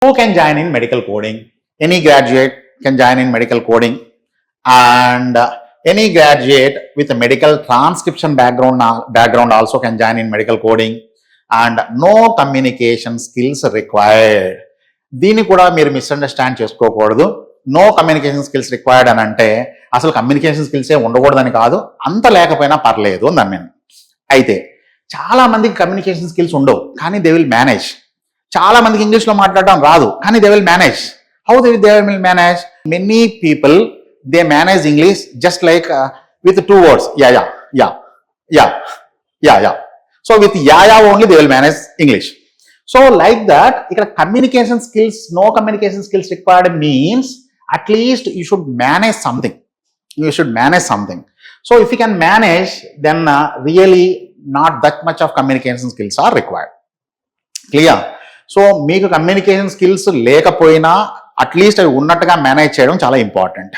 Who can join in medical coding? Any graduate can join in medical coding, and any graduate with a medical transcription background also can join in medical coding, and no communication skills required. దీన్ని కూడా మీరు misunderstand చేసుకోకూడదు. No communication skills required అని అంటే అసలు communication స్కిల్సే ఉండకూడదని కాదు, అంత లేకపోయినా పర్లేదు అని దాని. అయితే చాలా మందికి కమ్యూనికేషన్ స్కిల్స్ ఉండవు, కానీ దే విల్ మేనేజ్. చాలా మందికి ఇంగ్లీష్లో మాట్లాడడం రాదు, కానీ they will manage. How they will manage? Many people they manage English just like with 2 words, yeah yeah yeah yeah yeah yeah. So with yeah yeah only they will manage English. So like that, ఇక్కడ communication skills, no communication skills required means at least you should manage something. You should manage something. So if you can manage, then really not that much of communication skills are required. Clear? So మీకు communication skills లేకపోయినా at least అవి ఉన్నట్టుగా manage చేయడం చాలా important.